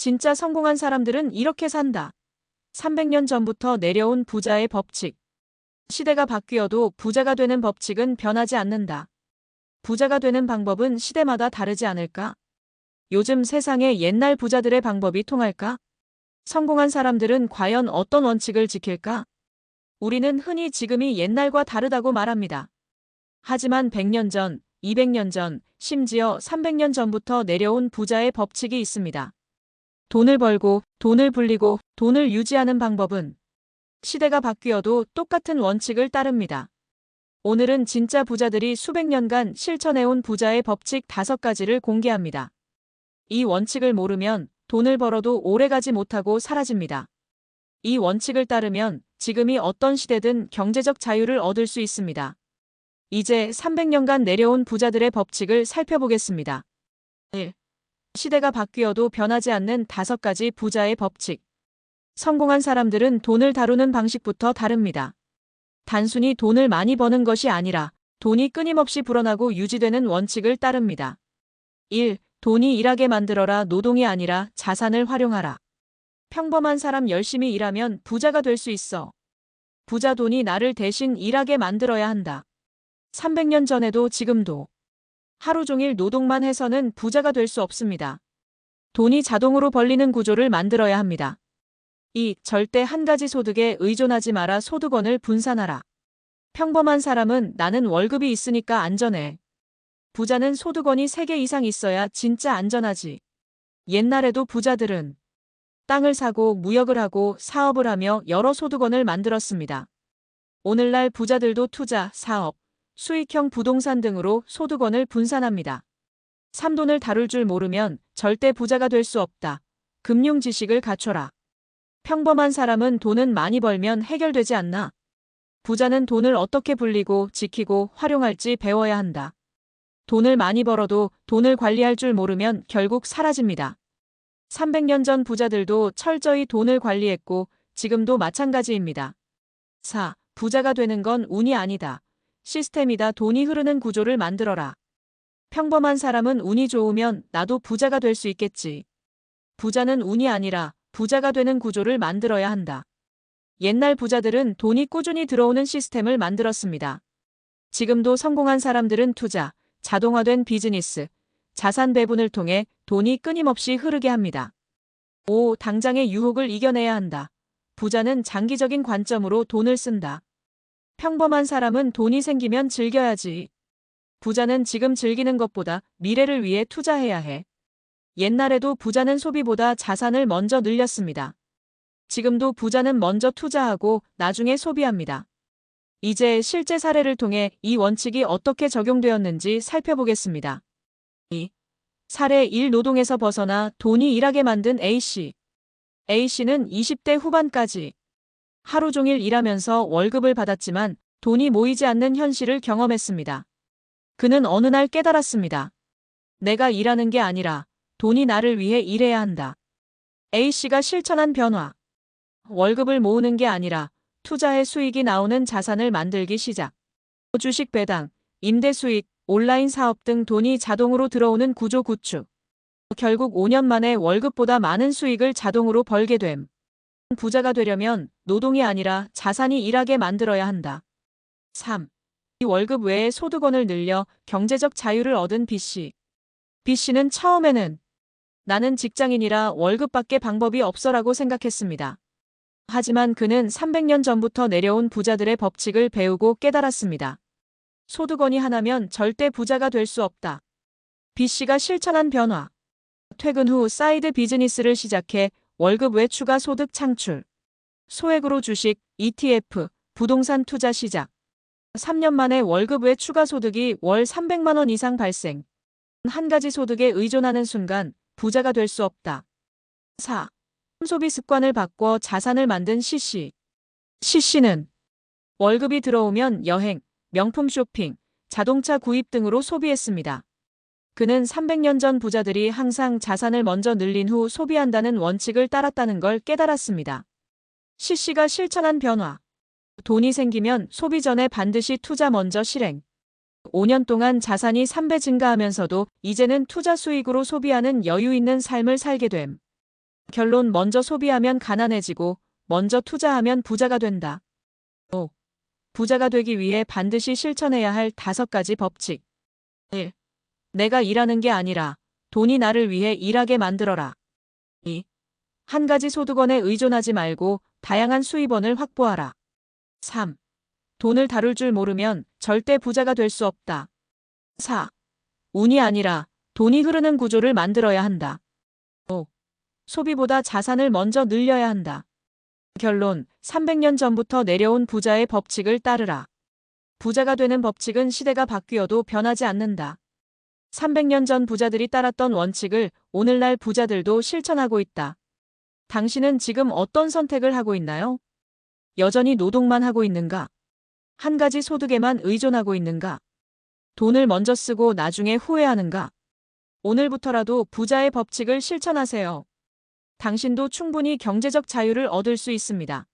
진짜 성공한 사람들은 이렇게 산다. 300년 전부터 내려온 부자의 법칙. 시대가 바뀌어도 부자가 되는 법칙은 변하지 않는다. 부자가 되는 방법은 시대마다 다르지 않을까? 요즘 세상에 옛날 부자들의 방법이 통할까? 성공한 사람들은 과연 어떤 원칙을 지킬까? 우리는 흔히 지금이 옛날과 다르다고 말합니다. 하지만 100년 전, 200년 전, 심지어 300년 전부터 내려온 부자의 법칙이 있습니다. 돈을 벌고, 돈을 불리고, 돈을 유지하는 방법은 시대가 바뀌어도 똑같은 원칙을 따릅니다. 오늘은 진짜 부자들이 수백 년간 실천해온 부자의 법칙 5가지를 공개합니다. 이 원칙을 모르면 돈을 벌어도 오래가지 못하고 사라집니다. 이 원칙을 따르면 지금이 어떤 시대든 경제적 자유를 얻을 수 있습니다. 이제 300년간 내려온 부자들의 법칙을 살펴보겠습니다. 1. 시대가 바뀌어도 변하지 않는 5가지 부자의 법칙. 성공한 사람들은 돈을 다루는 방식부터 다릅니다. 단순히 돈을 많이 버는 것이 아니라 돈이 끊임없이 불어나고 유지되는 원칙을 따릅니다. 1. 돈이 일하게 만들어라. 노동이 아니라 자산을 활용하라. 평범한 사람 열심히 일하면 부자가 될 수 있어. 부자 돈이 나를 대신 일하게 만들어야 한다. 300년 전에도 지금도 하루 종일 노동만 해서는 부자가 될 수 없습니다. 돈이 자동으로 벌리는 구조를 만들어야 합니다. 2. 절대 한 가지 소득에 의존하지 마라. 소득원을 분산하라. 평범한 사람은 나는 월급이 있으니까 안전해. 부자는 소득원이 3개 이상 있어야 진짜 안전하지. 옛날에도 부자들은 땅을 사고 무역을 하고 사업을 하며 여러 소득원을 만들었습니다. 오늘날 부자들도 투자, 사업, 수익형 부동산 등으로 소득원을 분산합니다. 3. 돈을 다룰 줄 모르면 절대 부자가 될 수 없다. 금융 지식을 갖춰라. 평범한 사람은 돈은 많이 벌면 해결되지 않나. 부자는 돈을 어떻게 불리고 지키고 활용할지 배워야 한다. 돈을 많이 벌어도 돈을 관리할 줄 모르면 결국 사라집니다. 300년 전 부자들도 철저히 돈을 관리했고 지금도 마찬가지입니다. 4. 부자가 되는 건 운이 아니다. 시스템이다. 돈이 흐르는 구조를 만들어라. 평범한 사람은 운이 좋으면 나도 부자가 될 수 있겠지. 부자는 운이 아니라 부자가 되는 구조를 만들어야 한다. 옛날 부자들은 돈이 꾸준히 들어오는 시스템을 만들었습니다. 지금도 성공한 사람들은 투자, 자동화된 비즈니스, 자산 배분을 통해 돈이 끊임없이 흐르게 합니다. 5. 당장의 유혹을 이겨내야 한다. 부자는 장기적인 관점으로 돈을 쓴다. 평범한 사람은 돈이 생기면 즐겨야지. 부자는 지금 즐기는 것보다 미래를 위해 투자해야 해. 옛날에도 부자는 소비보다 자산을 먼저 늘렸습니다. 지금도 부자는 먼저 투자하고 나중에 소비합니다. 이제 실제 사례를 통해 이 원칙이 어떻게 적용되었는지 살펴보겠습니다. 2. 사례 1. 노동에서 벗어나 돈이 일하게 만든 A씨. A씨는 20대 후반까지 하루 종일 일하면서 월급을 받았지만 돈이 모이지 않는 현실을 경험했습니다. 그는 어느 날 깨달았습니다. 내가 일하는 게 아니라 돈이 나를 위해 일해야 한다. A씨가 실천한 변화. 월급을 모으는 게 아니라 투자해 수익이 나오는 자산을 만들기 시작. 주식 배당, 임대 수익, 온라인 사업 등 돈이 자동으로 들어오는 구조 구축. 결국 5년 만에 월급보다 많은 수익을 자동으로 벌게 됨. 부자가 되려면 노동이 아니라 자산이 일하게 만들어야 한다. 3. 이 월급 외에 소득원을 늘려 경제적 자유를 얻은 B씨. B씨는 처음에는 나는 직장인이라 월급밖에 방법이 없어라고 생각했습니다. 하지만 그는 300년 전부터 내려온 부자들의 법칙을 배우고 깨달았습니다. 소득원이 하나면 절대 부자가 될 수 없다. B씨가 실천한 변화. 퇴근 후 사이드 비즈니스를 시작해 월급 외 추가 소득 창출. 소액으로 주식, ETF, 부동산 투자 시작. 3년 만에 월급 외 추가 소득이 월 300만 원 이상 발생. 한 가지 소득에 의존하는 순간 부자가 될 수 없다. 4. 소비 습관을 바꿔 자산을 만든 C씨. C씨는 월급이 들어오면 여행, 명품 쇼핑, 자동차 구입 등으로 소비했습니다. 그는 300년 전 부자들이 항상 자산을 먼저 늘린 후 소비한다는 원칙을 따랐다는 걸 깨달았습니다. C씨가 실천한 변화. 돈이 생기면 소비 전에 반드시 투자 먼저 실행. 5년 동안 자산이 3배 증가하면서도 이제는 투자 수익으로 소비하는 여유 있는 삶을 살게 됨. 결론 먼저 소비하면 가난해지고 먼저 투자하면 부자가 된다. 5. 부자가 되기 위해 반드시 실천해야 할 5가지 법칙. 1. 내가 일하는 게 아니라 돈이 나를 위해 일하게 만들어라. 2. 한 가지 소득원에 의존하지 말고 다양한 수입원을 확보하라. 3. 돈을 다룰 줄 모르면 절대 부자가 될 수 없다. 4. 운이 아니라 돈이 흐르는 구조를 만들어야 한다. 5. 소비보다 자산을 먼저 늘려야 한다. 결론, 300년 전부터 내려온 부자의 법칙을 따르라. 부자가 되는 법칙은 시대가 바뀌어도 변하지 않는다. 300년 전 부자들이 따랐던 원칙을 오늘날 부자들도 실천하고 있다. 당신은 지금 어떤 선택을 하고 있나요? 여전히 노동만 하고 있는가? 한 가지 소득에만 의존하고 있는가? 돈을 먼저 쓰고 나중에 후회하는가? 오늘부터라도 부자의 법칙을 실천하세요. 당신도 충분히 경제적 자유를 얻을 수 있습니다.